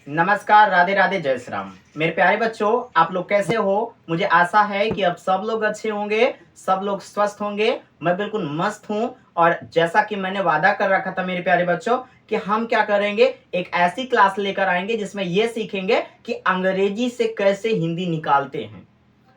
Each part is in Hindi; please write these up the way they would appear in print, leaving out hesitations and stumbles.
नमस्कार, राधे राधे, जय श्री राम। मेरे प्यारे बच्चों, आप लोग कैसे हो? मुझे आशा है कि अब सब लोग अच्छे होंगे, सब लोग स्वस्थ होंगे। मैं बिल्कुल मस्त हूँ। और जैसा कि मैंने वादा कर रखा था मेरे प्यारे बच्चों कि हम क्या करेंगे, एक ऐसी क्लास लेकर आएंगे जिसमें ये सीखेंगे कि अंग्रेजी से कैसे हिंदी निकालते हैं।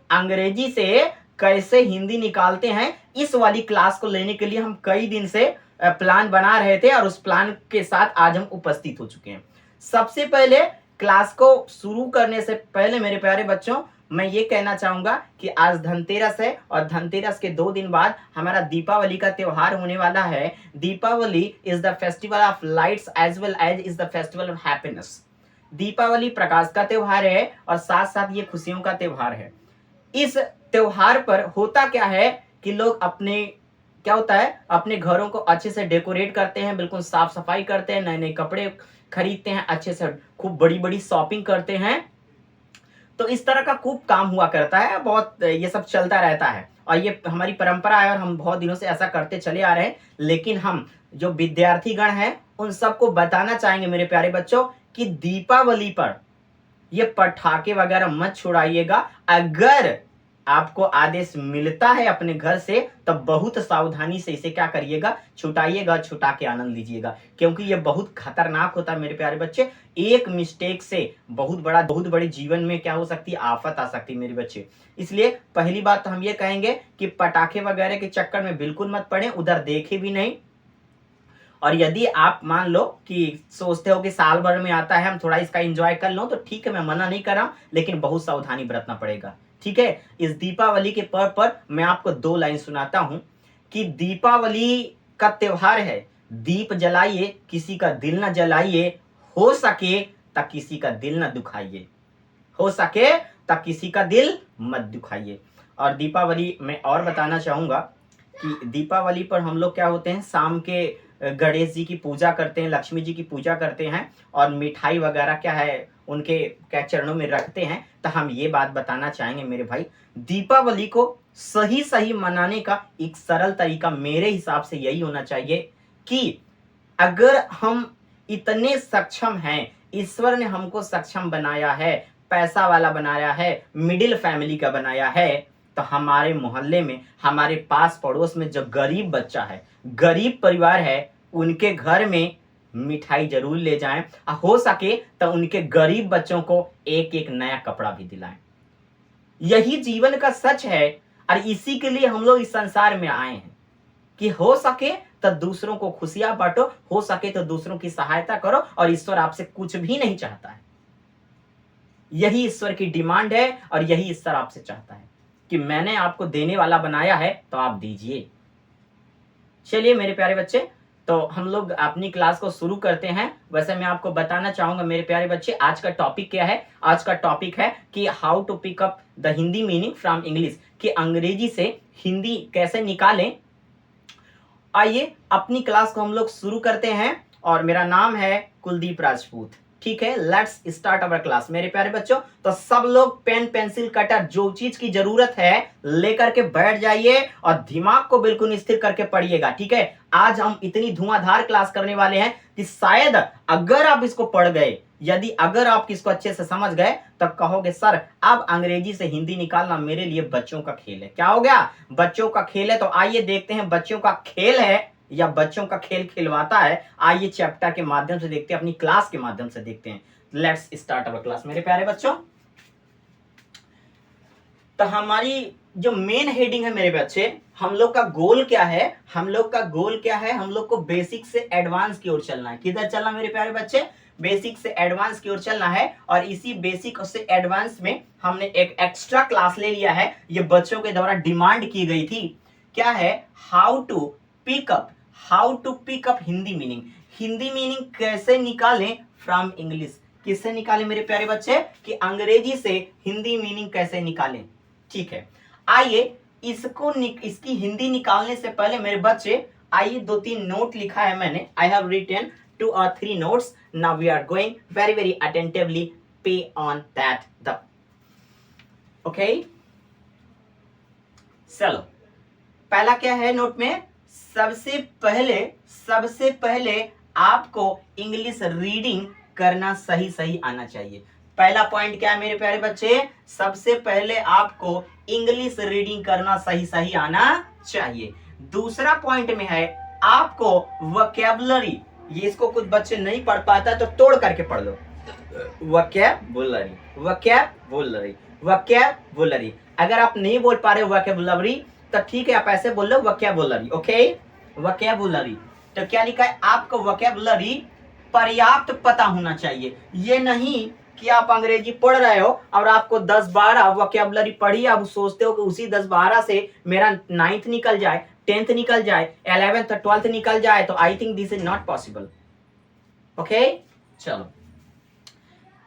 अंग्रेजी से कैसे हिंदी निकालते हैं, इस वाली क्लास को लेने के लिए हम कई दिन से प्लान बना रहे थे और उस प्लान के साथ आज हम उपस्थित हो चुके हैं। सबसे पहले क्लास को शुरू करने से पहले मेरे प्यारे बच्चों, मैं ये कहना चाहूंगा कि आज धनतेरस है और धनतेरस के 2 दिन बाद हमारा दीपावली का त्योहार होने वाला है। Deepawali is the festival of lights as well as is the festival of happiness. Deepawali प्रकाश का त्योहार है और साथ साथ ये खुशियों का त्योहार है। इस त्योहार पर होता क्या है कि लोग क्या होता है, अपने घरों को अच्छे से डेकोरेट करते हैं, बिल्कुल साफ सफाई करते हैं, नए नए कपड़े खरीदते हैं, अच्छे से खूब बड़ी बड़ी शॉपिंग करते हैं। तो इस तरह का खूब काम हुआ करता है, बहुत ये सब चलता रहता है और ये हमारी परंपरा है और हम बहुत दिनों से ऐसा करते चले आ रहे हैं। लेकिन हम जो विद्यार्थी गण हैं उन सबको बताना चाहेंगे मेरे प्यारे बच्चों कि दीपावली पर ये पटाखे वगैरह मत छुड़ाइएगा। अगर आपको आदेश मिलता है अपने घर से तब बहुत सावधानी से इसे क्या करिएगा, छुटाइएगा, छुटा के आनंद लीजिएगा, क्योंकि ये बहुत खतरनाक होता है मेरे प्यारे बच्चे। एक मिस्टेक से बहुत बड़ी जीवन में क्या हो सकती है, आफत आ सकती है मेरे बच्चे। इसलिए पहली बात तो हम ये कहेंगे कि पटाखे वगैरह के चक्कर में बिल्कुल मत पड़े, उधर देखे भी नहीं। और यदि आप मान लो कि सोचते हो कि साल भर में आता है, हम थोड़ा इसका एंजॉय कर लो, तो ठीक है, मैं मना नहीं कर रहा हूं, लेकिन बहुत सावधानी बरतना पड़ेगा। ठीक है, इस दीपावली के पर्व पर मैं आपको 2 लाइन सुनाता हूं कि दीपावली का त्योहार है, दीप जलाइए, किसी का दिल न जलाइए, हो सके तक किसी का दिल न दुखाइए, हो सके तक किसी का दिल मत दुखाइए। और दीपावली में और बताना चाहूंगा कि दीपावली पर हम लोग क्या होते हैं, शाम के गणेश जी की पूजा करते हैं, लक्ष्मी जी की पूजा करते हैं और मिठाई वगैरह क्या है उनके क्या चरणों में रखते हैं। तो हम ये बात बताना चाहेंगे मेरे भाई, दीपावली को सही सही मनाने का एक सरल तरीका मेरे हिसाब से यही होना चाहिए कि अगर हम इतने सक्षम हैं, ईश्वर ने हमको सक्षम बनाया है, पैसा वाला बनाया है, मिडिल फैमिली का बनाया है, तो हमारे मोहल्ले में, हमारे पास पड़ोस में जो गरीब बच्चा है, गरीब परिवार है, उनके घर में मिठाई जरूर ले जाएं। हो सके तो उनके गरीब बच्चों को एक एक नया कपड़ा भी दिलाएं। यही जीवन का सच है और इसी के लिए हम लोग इस संसार में आए हैं कि हो सके तो दूसरों को खुशियां बांटो, हो सके तो दूसरों की सहायता करो। और ईश्वर आपसे कुछ भी नहीं चाहता है, यही ईश्वर की डिमांड है और यही ईश्वर आपसे चाहता है कि मैंने आपको देने वाला बनाया है तो आप दीजिए। चलिए मेरे प्यारे बच्चे, तो हम लोग अपनी क्लास को शुरू करते हैं। वैसे मैं आपको बताना चाहूंगा मेरे प्यारे बच्चे, आज का टॉपिक क्या है। आज का टॉपिक है कि how to pick up the Hindi meaning from English, कि अंग्रेजी से हिंदी कैसे निकालें। आइए अपनी क्लास को हम लोग शुरू करते हैं और मेरा नाम है कुलदीप राजपूत। ठीक है, लेट्स स्टार्ट अवर क्लास मेरे प्यारे बच्चों। तो सब लोग पेन पेंसिल कटर जो चीज की जरूरत है लेकर के बैठ जाइए और दिमाग को बिल्कुल स्थिर करके पढ़िएगा। ठीक है, आज हम इतनी धुआंधार क्लास करने वाले हैं कि शायद अगर आप इसको पढ़ गए, यदि अगर आप इसको अच्छे से समझ गए, तब कहोगे सर अब अंग्रेजी से हिंदी निकालना मेरे लिए बच्चों का खेल है। क्या हो गया, बच्चों का खेल है। तो आइए देखते हैं बच्चों का खेल है या बच्चों का खेल खिलवाता है। आइए चैप्टर के माध्यम से देखते हैं, अपनी क्लास के माध्यम से देखते हैं। लेट्स स्टार्ट अवर क्लास मेरे प्यारे बच्चों। तो हमारी जो मेन हेडिंग है मेरे बच्चे, हम लोग का गोल क्या है, हम लोग का गोल क्या है, हम लोग को बेसिक से एडवांस की ओर चलना है। किधर चलना मेरे प्यारे बच्चे, बेसिक से एडवांस की ओर चलना है। और इसी बेसिक से एडवांस में हमने एक एक्स्ट्रा क्लास ले लिया है, ये बच्चों के द्वारा डिमांड की गई थी। क्या है, how to pick up Hindi meaning, Hindi meaning कैसे निकालें फ्रॉम इंग्लिश। किससे निकालें मेरे प्यारे बच्चे, कि अंग्रेजी से हिंदी मीनिंग कैसे निकालें। ठीक है, आइए इसकी हिंदी निकालने से पहले मेरे बच्चे, आइए 2-3 नोट लिखा है मैंने। I have written 2 or 3 notes. Now we are going very attentively pay on that the okay. चलो, पहला क्या है नोट में, सबसे पहले आपको इंग्लिश रीडिंग करना सही सही आना चाहिए। पहला पॉइंट क्या है मेरे प्यारे बच्चे, सबसे पहले आपको इंग्लिश रीडिंग करना सही सही आना चाहिए। दूसरा पॉइंट में है आपको वोकैबुलरी, ये इसको कुछ बच्चे नहीं पढ़ पाता तो तोड़ करके पढ़ लो। Vocabulary, vocabulary, vocabulary. अगर आप नहीं बोल पा रहे वोकैबुलरी तो ठीक है, आप ऐसे बोल लो वोकैबुलरी। Okay, vocabulary. तो क्या लिखा है, आपको वोकैबुलरी पर्याप्त पता होना चाहिए। ये नहीं कि आप अंग्रेजी पढ़ रहे हो और आपको 10-12 वोकैबुलरी पढ़ी, आप सोचते हो कि उसी 10-12 से मेरा 9th निकल जाए, 10th निकल जाए, 11th 12th निकल जाए, तो I think this is not possible. Okay, चलो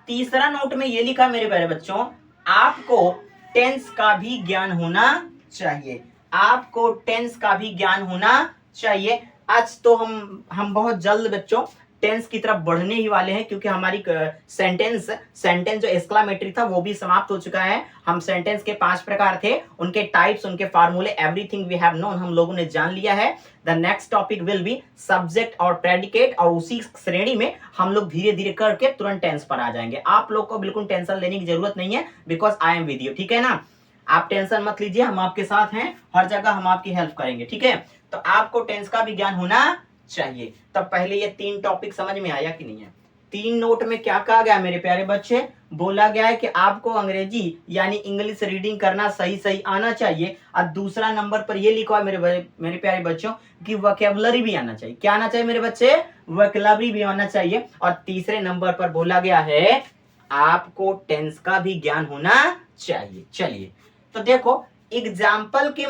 तीसरा नोट में ये लिखा मेरे प्यारे बच्चों, आपको टेंस का भी ज्ञान होना चाहिए। आपको टेंस का भी ज्ञान होना चाहिए। आज तो हम बहुत जल्द बच्चों टेंस की तरफ बढ़ने ही वाले हैं, क्योंकि हमारी सेंटेंस जो एक्सक्लामेटरी था वो भी समाप्त हो चुका है। हम सेंटेंस के 5 प्रकार थे, उनके टाइप्स, उनके फार्मूले, एवरीथिंग वी हैव नोन, हम लोगों ने जान लिया है। The next topic will be subject और प्रेडिकेट, और उसी श्रेणी में हम लोग धीरे धीरे करके तुरंत टेंस पर आ जाएंगे। आप लोग को बिल्कुल टेंशन लेने की जरूरत नहीं है, because I am with you. ठीक है ना, आप टेंशन मत लीजिए, हम आपके साथ हैं, हर जगह हम आपकी हेल्प करेंगे। ठीक है, तो आपको टेंस का भी ज्ञान होना चाहिए। तब पहले ये 3 टॉपिक समझ में आया कि नहीं है? 3 नोट में क्या कहा गया मेरे प्यारे बच्चे, बोला गया है कि आपको अंग्रेजी यानी इंग्लिश रीडिंग करना सही सही आना चाहिए। और दूसरा नंबर पर ये लिखा है मेरे प्यारे बच्चों कि वोकैबुलरी भी आना चाहिए। क्या आना चाहिए मेरे बच्चे? वोकैबुलरी भी आना चाहिए। और तीसरे नंबर पर बोला गया है आपको टेंस का भी ज्ञान होना चाहिए। चलिए, तो देखो एग्जाम्पल के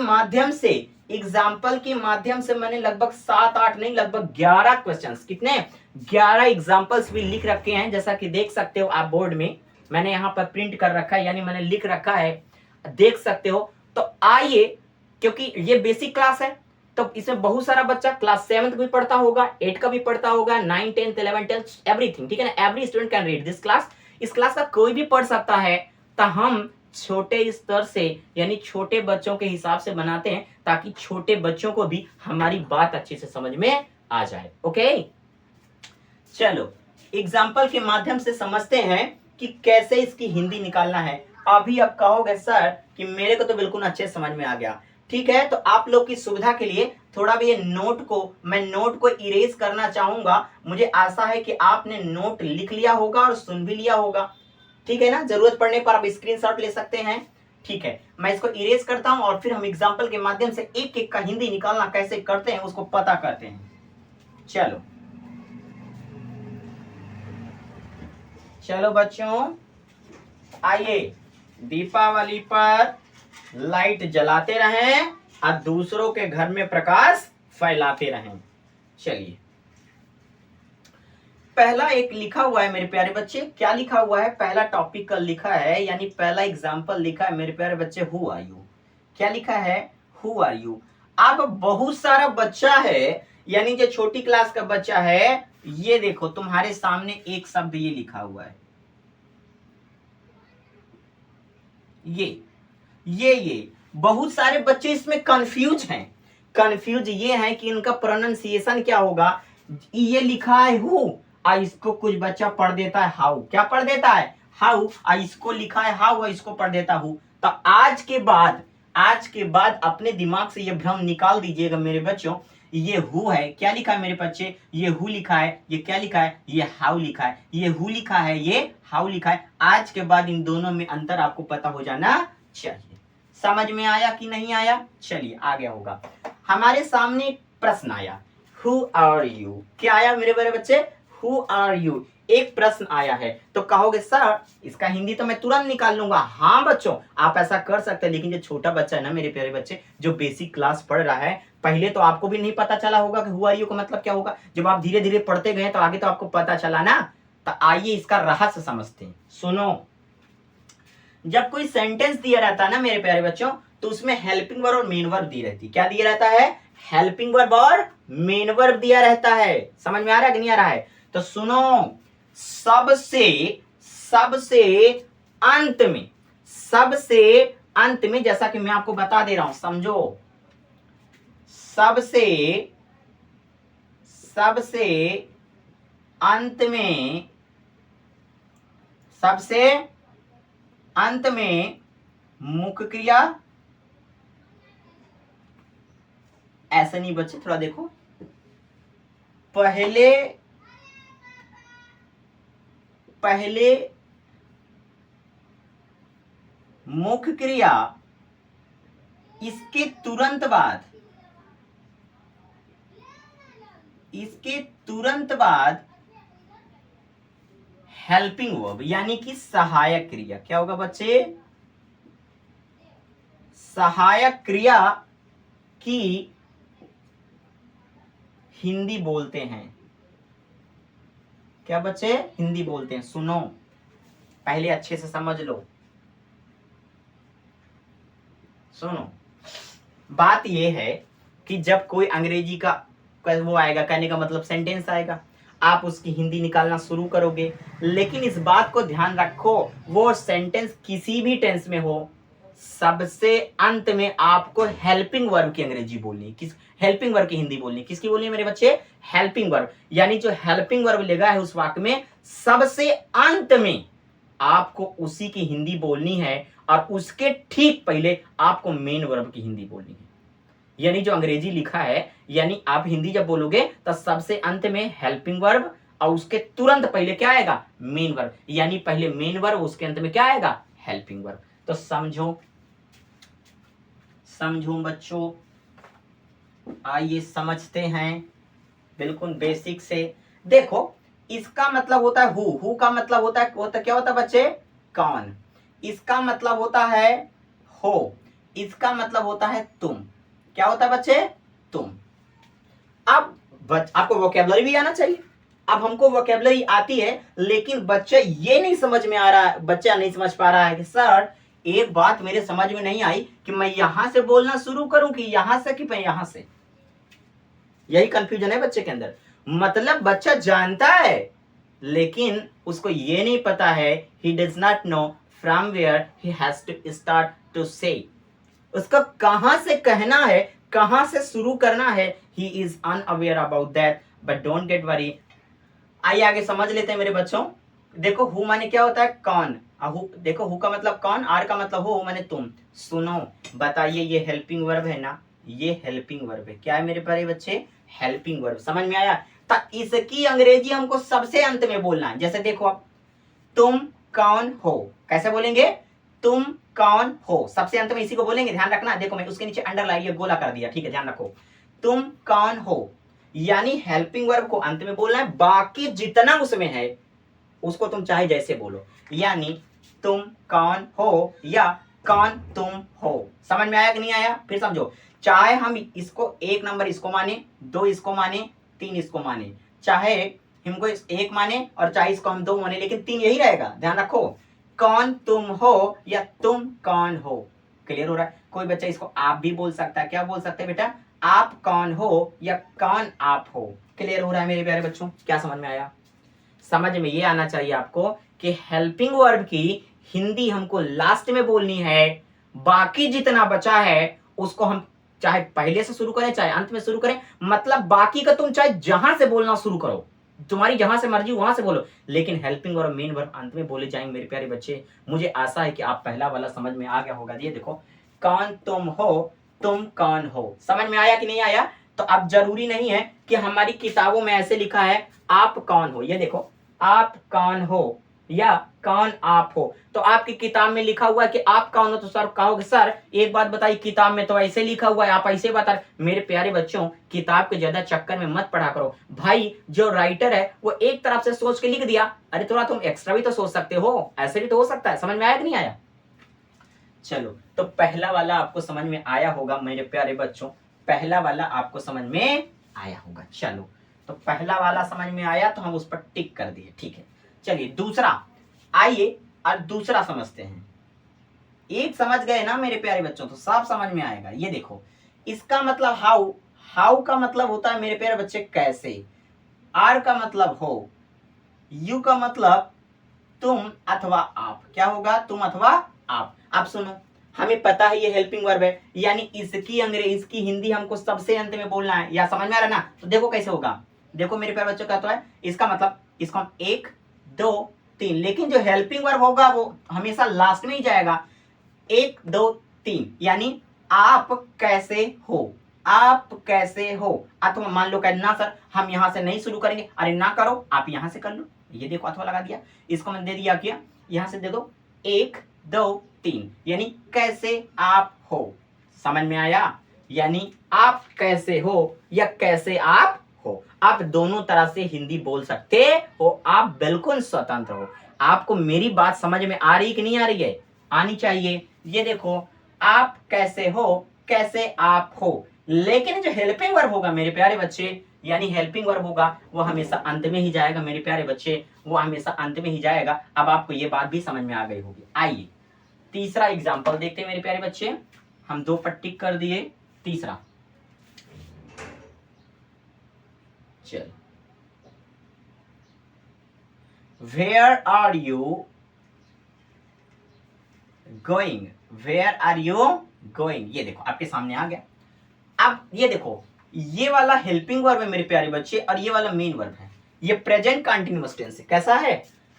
माध्यम से मैंने लगभग 7-8 नहीं, लगभग 11 क्वेश्चंस, कितने 11 एग्जाम्पल्स भी लिख रखे हैं। जैसा कि देख सकते हो आप बोर्ड में, मैंने यहाँ पर प्रिंट कर रखा है, यानी मैंने लिख रखा है, देख सकते हो। तो आइए, क्योंकि ये बेसिक क्लास है तो इसमें बहुत सारा बच्चा क्लास 7th भी पढ़ता होगा, 8 का भी पढ़ता होगा, 9, 10, 11, 12 एवरीथिंग। ठीक है ना, every student can read this class. इस क्लास का कोई भी पढ़ सकता है। तो हम छोटे स्तर से यानी छोटे बच्चों के हिसाब से बनाते हैं, ताकि छोटे बच्चों को भी हमारी बात अच्छे से समझ में आ जाए। ओके, चलो एग्जाम्पल के माध्यम से समझते हैं कि कैसे इसकी हिंदी निकालना है। अभी आप कहोगे सर कि मेरे को तो बिल्कुल अच्छे समझ में आ गया। ठीक है, तो आप लोग की सुविधा के लिए थोड़ा भी ये मैं नोट को इरेज करना चाहूंगा। मुझे आशा है कि आपने नोट लिख लिया होगा और सुन भी लिया होगा। ठीक है ना, जरूरत पड़ने पर आप स्क्रीनशॉट ले सकते हैं। ठीक है, मैं इसको इरेज करता हूं और फिर हम एग्जाम्पल के माध्यम से एक एक का हिंदी निकालना कैसे करते हैं उसको पता करते हैं। चलो चलो बच्चों, आइए दीपावली पर लाइट जलाते रहें और दूसरों के घर में प्रकाश फैलाते रहें। चलिए, पहला एक लिखा हुआ है मेरे प्यारे बच्चे, क्या लिखा हुआ है? पहला टॉपिक का लिखा है, यानी पहला एग्जाम्पल लिखा है मेरे प्यारे बच्चे, हु आर यू। क्या लिखा है? Who are you. अब बहुत सारा बच्चा है, यानी जो छोटी क्लास का बच्चा है, ये देखो तुम्हारे सामने एक शब्द ये लिखा हुआ है, ये बहुत सारे बच्चे इसमें कंफ्यूज हैं। कंफ्यूज ये है कि इनका प्रोनाउंसिएशन क्या होगा। ये लिखा है हु, और इसको कुछ बच्चा पढ़ देता है हाउ। क्या पढ़ देता है? हाउ। और इसको लिखा है हाउ और इसको पढ़ देता हूं। तो आज के बाद अपने दिमाग से ये भ्रम निकाल दीजिएगा मेरे बच्चों। ये हु है, क्या लिखा है मेरे बच्चे? ये हु लिखा है, ये क्या लिखा है? ये हाउ लिखा है। ये हु लिखा है, ये हाउ लिखा है। आज के बाद इन दोनों में अंतर आपको पता हो जाना चाहिए। समझ में आया कि नहीं आया? चलिए आगे होगा। हमारे सामने एक प्रश्न आया, हु आर यू। क्या आया मेरे बड़े बच्चे? हु आर यू, एक प्रश्न आया है। तो कहोगे सर इसका हिंदी तो मैं तुरंत निकाल लूंगा। हाँ बच्चों, आप ऐसा कर सकते हैं, लेकिन जो छोटा बच्चा है ना मेरे प्यारे बच्चे, जो बेसिक क्लास पढ़ रहा है, पहले तो आपको भी नहीं पता चला होगा कि हु आर यू का मतलब क्या होगा। जब आप धीरे धीरे पढ़ते गए तो आगे तो आपको पता चला ना। तो आइए इसका रहस्य समझते हैं। सुनो, जब कोई सेंटेंस दिया रहता है ना मेरे प्यारे बच्चों, तो उसमें हेल्पिंग वर्ब और मेन वर्ब दी रहती है। क्या दिया रहता है? हेल्पिंग वर्ब और मेन वर्ब दिया रहता है। समझ में आ रहा है कि नहीं आ रहा है? तो सुनो, सबसे अंत में जैसा कि मैं आपको बता दे रहा हूं, समझो, सबसे अंत में सबसे अंत में मुख्य क्रिया, ऐसे नहीं बच्चे, थोड़ा देखो, पहले मुख्य क्रिया, इसके तुरंत बाद हेल्पिंग वर्ब यानी कि सहायक क्रिया। क्या होगा बच्चे? सहायक क्रिया की हिंदी बोलते हैं। क्या बच्चे? हिंदी बोलते हैं। सुनो, पहले अच्छे से समझ लो। सुनो, बात यह है कि जब कोई अंग्रेजी का वो आएगा, कहने का मतलब सेंटेंस आएगा, आप उसकी हिंदी निकालना शुरू करोगे, लेकिन इस बात को ध्यान रखो, वो सेंटेंस किसी भी टेंस में हो, सबसे अंत में आपको हेल्पिंग वर्ब की अंग्रेजी बोलनी है। किस हेल्पिंग वर्ब की हिंदी बोलनी है? किसकी बोलनी है मेरे बच्चे? Helping verb. यानी जो हेल्पिंग वर्ब लगा है उस वाक्य में, सबसे अंत में आपको उसी की हिंदी बोलनी है, और उसके ठीक पहले आपको मेन वर्ब की हिंदी बोलनी है। यानी जो अंग्रेजी लिखा है, यानी आप हिंदी जब बोलोगे तो सबसे अंत में हेल्पिंग वर्ब और उसके तुरंत पहले क्या आएगा? Main verb. यानी पहले मेन वर्ब, उसके अंत में क्या आएगा? Helping verb. तो समझो बच्चों, आइए समझते हैं बिल्कुल बेसिक से। देखो, इसका मतलब होता है हु का मतलब होता है क्या होता है बच्चे? कौन। इसका मतलब होता है हो, इसका मतलब होता है तुम। क्या होता है बच्चे? तुम। अब आपको वोकैबुलरी भी आना चाहिए। अब हमको वोकैबुलरी आती है, लेकिन बच्चा ये नहीं समझ में आ रहा है, बच्चा नहीं समझ पा रहा है कि सर एक बात मेरे समझ में नहीं आई कि मैं यहां से बोलना शुरू करूं कि यहां से, कि मैं यहां से। यही कंफ्यूजन है बच्चे के अंदर। मतलब बच्चा जानता है, लेकिन उसको ये नहीं पता है, he does not know from where he has to start to say। उसका कहां से कहना है, कहां से शुरू करना है, he is unaware about that, but don't get worry। आइए आगे समझ लेते हैं मेरे बच्चों। देखो हु माने क्या होता है? कौन। देखो हु का मतलब कौन, आर का मतलब हो माने तुम। सुनो, बताइए, ये हेल्पिंग वर्ब है ना? ये हेल्पिंग वर्ब है। क्या है मेरे प्यारे बच्चे? Helping verb. समझ में आया? तो इसकी अंग्रेजी हमको सबसे अंत में बोलना है। जैसे देखो, आप तुम कौन हो, कैसे बोलेंगे? तुम कौन हो, सबसे अंत में इसी को बोलेंगे। ध्यान रखना, देखो मैं उसके नीचे अंडरलाइन गोला कर दिया, ठीक है, ध्यान रखो। तुम कौन हो, यानी हेल्पिंग वर्ब को अंत में बोलना है, बाकी जितना उसमें है उसको तुम चाहे जैसे बोलो। यानी तुम कौन हो या कौन तुम हो। समझ में आया कि नहीं आया? फिर समझो, चाहे हम इसको एक नंबर इसको माने, दो इसको माने, तीन इसको माने, चाहे हमको एक माने और चाहे इसको हम दो माने, लेकिन तीन यही रहेगा। ध्यान रखो, कौन तुम हो या तुम कौन हो। क्लियर हो रहा है? कोई बच्चा इसको आप भी बोल सकता है। क्या बोल सकते हैं बेटा? आप कौन हो या कौन आप हो। क्लियर हो रहा है मेरे प्यारे बच्चों? क्या समझ में आया? समझ में ये आना चाहिए आपको कि हेल्पिंग वर्ब की हिंदी हमको लास्ट में बोलनी है, बाकी जितना बचा है उसको हम चाहे पहले से शुरू करें चाहे अंत में शुरू करें, मतलब बाकी का तुम चाहे जहां से बोलना शुरू करो, तुम्हारी जहां से मर्जी वहां से बोलो, लेकिन हेल्पिंग वर्ब मेन वर्ब अंत में बोले जाएंगे मेरे प्यारे बच्चे। मुझे आशा है कि आप पहला वाला समझ में आ गया होगा। ये देखो, कौन तुम हो, तुम कौन हो। समझ में आया कि नहीं आया? तो अब जरूरी नहीं है कि हमारी किताबों में ऐसे लिखा है आप कौन हो। ये देखो, आप कौन हो या कौन आप हो, तो आपकी किताब में लिखा हुआ है कि आप कौन हो, तो सर कहोगे सर एक बात बताइए, किताब में तो ऐसे लिखा हुआ है, आप ऐसे बता। मेरे प्यारे बच्चों, किताब के ज्यादा चक्कर में मत पढ़ा करो भाई। जो राइटर है वो एक तरफ से सोच के लिख दिया, अरे थोड़ा तुम एक्स्ट्रा भी तो सोच सकते हो, ऐसे भी तो हो सकता है। समझ में आया कि नहीं आया? चलो, तो पहला वाला आपको समझ में आया होगा मेरे प्यारे बच्चों, पहला वाला आपको समझ में आया होगा। चलो, तो पहला वाला समझ में आया तो हम उस पर टिक कर दिए, ठीक है। चलिए दूसरा, आइए और दूसरा समझते हैं। एक समझ गए ना मेरे प्यारे बच्चों, तो सब समझ में आएगा। ये देखो, इसका मतलब हाउ, हाउ का मतलब होता है मेरे प्यारे बच्चे कैसे, आर का मतलब हो, यू का मतलब तुम अथवा आप। क्या होगा? तुम अथवा आप। आप सुनो, हमें पता है ये हेल्पिंग वर्ब है, यानी इसकी हिंदी हमको सबसे अंत में बोलना है। या समझ में आ रहा ना? तो देखो कैसे होगा। देखो मेरे प्यारे बच्चों, क्या तो है इसका मतलब, इसको हम एक, दो, तीन, लेकिन जो हेल्पिंग वर्ब होगा वो हमेशा लास्ट में ही जाएगा। 1 2 3 यानी आप कैसे हो, आप कैसे हो। अथवा मान लो कहना सर हम यहां से नहीं शुरू करेंगे, अरे ना करो आप यहां से कर लो, ये देखो अथवा लगा दिया, इसको मैंने दे दिया क्या, यहां से दे दो 1 2 3 यानी कैसे आप हो। समझ में आया, यानी आप कैसे हो या कैसे आप हो, आप दोनों तरह से हिंदी बोल सकते हो, आप बिल्कुल स्वतंत्र हो। आपको मेरी बात समझ में आ रही कि नहीं आ रही है, आनी चाहिए। ये देखो आप कैसे हो, कैसे आप हो, लेकिन जो हेल्पिंग वर्ब होगा मेरे प्यारे बच्चे, यानी हेल्पिंग वर्ब होगा वो हमेशा अंत में ही जाएगा मेरे प्यारे बच्चे, वो हमेशा अंत में ही जाएगा। अब आपको ये बात भी समझ में आ गई होगी। आइए तीसरा एग्जाम्पल देखते हैं मेरे प्यारे बच्चे, हम 2 पर टिक कर दिए, तीसरा चल, where are you going, where are you going, ये देखो आपके सामने आ गया। अब ये देखो ये वाला हेल्पिंग वर्ब है मेरे प्यारे बच्चे और ये वाला मेन वर्ब है, ये प्रेजेंट कंटिन्यूअस टेंस है। कैसा है,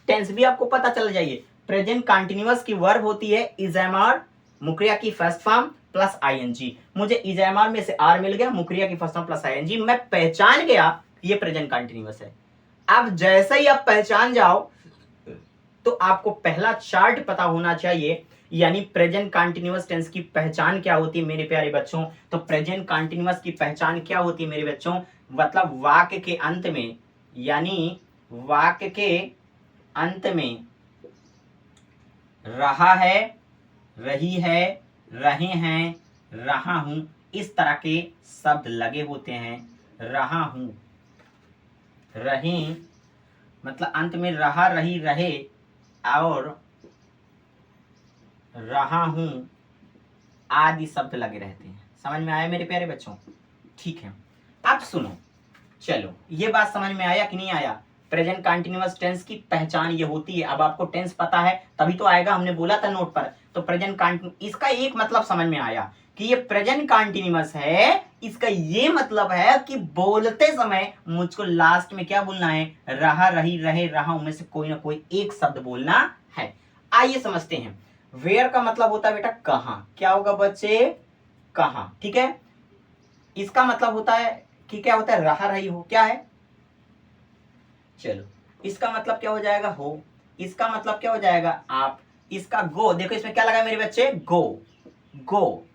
टेंस भी आपको पता चल जाइए। प्रेजेंट कंटिन्यूअस की वर्ब होती है इजएमआर, मुक्रिया की फर्स्ट फॉर्म प्लस आईएनजी। मुझे इजएमआर में से आर मिल गया, मुक्रिया की फर्स्ट फॉर्म प्लस आईएनजी, मैं पहचान गया ये प्रेजेंट कंटिन्यूअस है। अब जैसे ही आप पहचान जाओ तो आपको पहला चार्ट पता होना चाहिए, यानी प्रेजेंट कंटीन्यूअस टेंस की पहचान क्या होती है मेरे प्यारे बच्चों। तो प्रेजेंट कंटीन्यूअस की पहचान क्या होती है मेरे बच्चों, मतलब वाक्य के अंत में, यानी वाक्य के अंत में रहा है, रही है, रहे हैं, रहा हूं, इस तरह के शब्द लगे होते हैं। रहा हूं, रहे मतलब अंत में रहा, रही, रहे और रहा हूं आदि शब्द लगे रहते हैं। समझ में आया मेरे प्यारे बच्चों, ठीक है। अब सुनो, चलो ये बात समझ में आया कि नहीं आया, प्रेजेंट कंटीन्यूअस टेंस की पहचान ये होती है। अब आपको टेंस पता है तभी तो आएगा, हमने बोला था नोट पर। तो प्रेजेंट कंटीन्यूअस, इसका एक मतलब समझ में आया कि ये प्रेजेंट कंटीन्यूअस है, इसका ये मतलब है कि बोलते समय मुझको लास्ट में क्या बोलना है, रहा, रही, रहे, रहा हूं में से कोई ना कोई एक शब्द बोलना है। आइए समझते हैं। वेयर का मतलब होता है बेटा कहां, क्या होगा बच्चे, कहां, ठीक है। इसका मतलब होता है कि क्या होता है, रहा, रही, हो, क्या है, चलो इसका मतलब क्या हो जाएगा, हो, इसका मतलब क्या हो जाएगा, आप, इसका गो, देखो इसमें क्या लगा है मेरे बच्चे, गो, गो,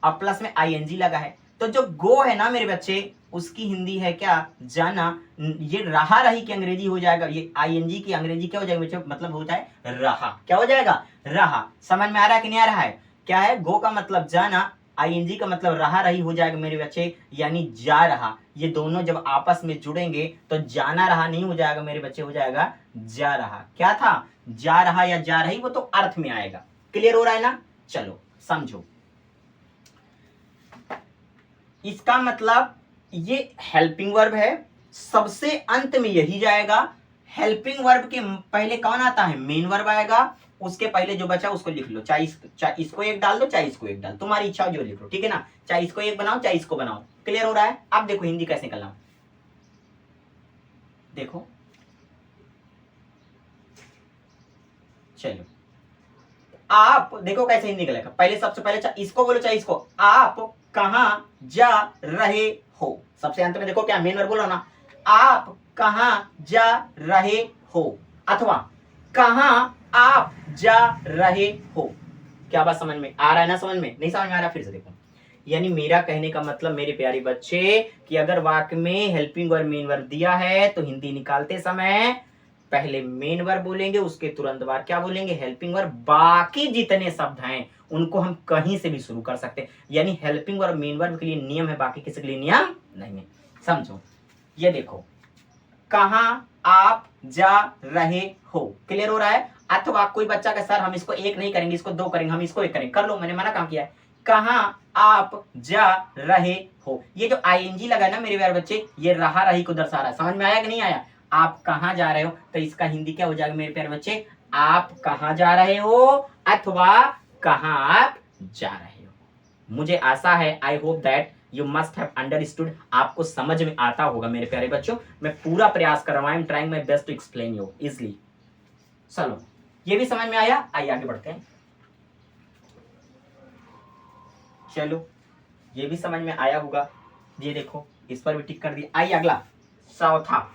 और प्लस में आईएनजी लगा है। तो जो गो है ना मेरे बच्चे, उसकी हिंदी है क्या, जाना। ये रहा, रही की अंग्रेजी हो जाएगा, ये आईएनजी की अंग्रेजी क्या हो जाएगा बच्चे, मतलब होता है रहा, क्या हो जाएगा, रहा। समझ में आ रहा है कि नहीं आ रहा है, क्या है, गो का मतलब जाना, आईएनजी का मतलब रहा, रही हो जाएगा मेरे बच्चे, यानी जा रहा। ये दोनों जब आपस में जुड़ेंगे तो जाना रहा नहीं हो जाएगा मेरे बच्चे, हो जाएगा जा रहा। क्या था, जा रहा या जा रही, वो तो अर्थ में आएगा। क्लियर हो रहा है ना, चलो समझो। इसका मतलब ये हेल्पिंग वर्ब है, सबसे अंत में यही जाएगा। हेल्पिंग वर्ब के पहले कौन आता है, मेन वर्ब आएगा, उसके पहले जो बचा उसको लिख लो, चाहे इसको एक डाल दो, चाहे इसको एक डाल, तुम्हारी इच्छा जो लिख लो, ठीक है ना, चाहे इसको एक बनाओ, चाहे इसको बनाओ। क्लियर हो रहा है। अब देखो हिंदी कैसे निकलना, देखो चलो आप देखो कैसे हिंदी निकलेगा। पहले सबसे पहले चाहे इसको बोलो चाहे इसको, आप कहां जा रहे हो, सबसे अंत में देखो क्या मेन वर्ब बोलो ना, आप कहां जा रहे हो, अथवा कहां आप जा रहे हो। क्या बात समझ में आ रहा है ना, समझ में नहीं समझ में आ रहा, फिर से देखो। यानी मेरा कहने का मतलब मेरे प्यारे बच्चे कि अगर वाक्य में हेल्पिंग वर्ब मेन वर्ब दिया है तो हिंदी निकालते समय पहले मेन वर्ब बोलेंगे, उसके तुरंत बाद क्या बोलेंगे, हेल्पिंग वर्ब। बाकी जितने शब्द हैं उनको हम कहीं से भी शुरू कर सकते हैं, यानी हेल्पिंग वर्ब मेन वर्ब के लिए नियम है, बाकी किसी के लिए नियम नहीं है। समझो, ये देखो कहां आप जा रहे हो, क्लियर हो रहा है। अथवा कोई बच्चा का सर हम इसको एक नहीं करेंगे, इसको दो करेंगे, हम इसको एक करेंगे, कर लो, मैंने मना कहां किया है। कहां आप जा रहे हो, ये जो आईएनजी लगा है ना मेरे प्यारे बच्चे, ये रहा, रही को दर्शा रहा है। समझ में आया कि नहीं आया, आप कहां जा रहे हो, तो इसका हिंदी क्या हो जाएगा मेरे प्यारे बच्चे, आप कहां जा रहे हो अथवा कहां आप जा रहे हो। मुझे आशा है, I hope that you must have understood, आपको समझ में आता होगा मेरे प्यारे बच्चों। मैं पूरा प्रयास कर रहा हूं, I am trying my best to explain you easily. चलो ये भी समझ में आया, आइए आगे बढ़ते हैं। चलो ये भी समझ में आया होगा, ये देखो इस पर भी टिक कर दिया। आइए अगला चौथा,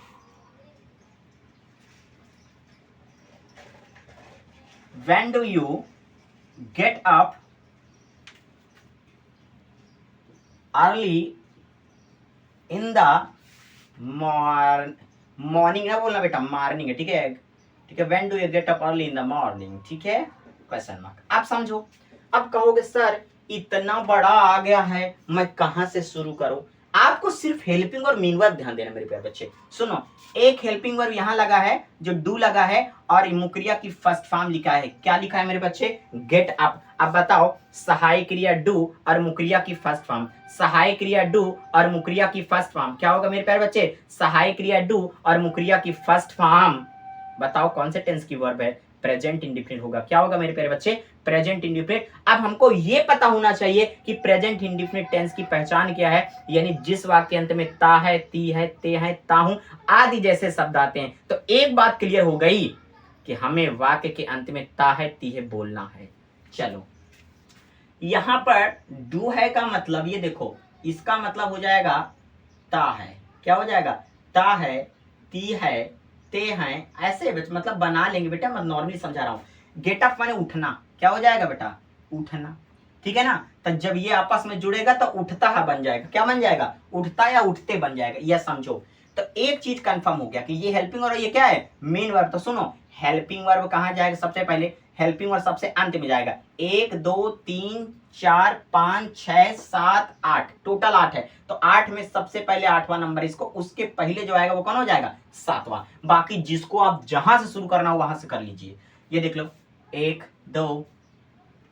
when do you get up early in the morning ना बोलना बेटा, मॉर्निंग है, ठीक है, ठीक है। When do you get up early in the morning, ठीक है, क्वेश्चन मार्क। आप समझो, अब कहोगे सर इतना बड़ा आ गया है, मैं कहां से शुरू करूं। आपको सिर्फ हेल्पिंग और मीन वर्ब ध्यान देना मेरे प्यारे बच्चे। सुनो, एक हेल्पिंग वर्ब यहां लगा है जो डू लगा है, और मुक्रिया की फर्स्ट फॉर्म लिखा है, क्या लिखा है मेरे बच्चे, गेट अप। अब बताओ, सहायक क्रिया डू और मुक्रिया की फर्स्ट फॉर्म, सहायक क्रिया डू और मुक्रिया की फर्स्ट फॉर्म क्या होगा मेरे प्यारे बच्चे, सहायक क्रिया डू और मुक्रिया की फर्स्ट फॉर्म। बताओ कौन से टेंस की वर्ब है, प्रेजेंट इंडिफिनिट होगा। क्या होगा मेरे प्यारे बच्चे, प्रेजेंट इंडिफिनिट। अब हमको ये पता होना चाहिए कि प्रेजेंट इंडिफिनिट टेंस की पहचान क्या है, यानी जिस वाक्य के अंत में ता है, ती है, ते है, ताहू आदि जैसे शब्द आते हैं। तो एक बात क्लियर हो गई कि हमें वाक्य के अंत में ता है, ती है बोलना है। चलो यहां पर डू है का मतलब, ये देखो इसका मतलब हो जाएगा ता है, क्या हो जाएगा, ता है, ती है, ते हैं, ऐसे मतलब बना लेंगे बेटा, मैं नॉर्मली समझा रहा हूं। गेट अप माने उठना, क्या हो जाएगा बेटा, उठना, ठीक है ना। तो जब ये आपस में जुड़ेगा तो उठता है बन जाएगा, क्या बन जाएगा, उठता या उठते बन जाएगा, यह समझो। तो एक चीज कंफर्म हो गया कि ये हेल्पिंग वर्ब, ये क्या है, मेन वर्ब। तो सुनो, हेल्पिंग वर्ब कहां जाएगा, सबसे पहले हेल्पिंग वर्ब सबसे अंत में जाएगा। 1 2 3 4 5 6 7 8, टोटल 8 है, तो 8 में सबसे पहले 8वां नंबर इसको, उसके पहले जो आएगा वो कौन हो जाएगा, 7वां। बाकी जिसको आप जहां से शुरू करना हो वहां से कर लीजिए। ये देख लो, 1 2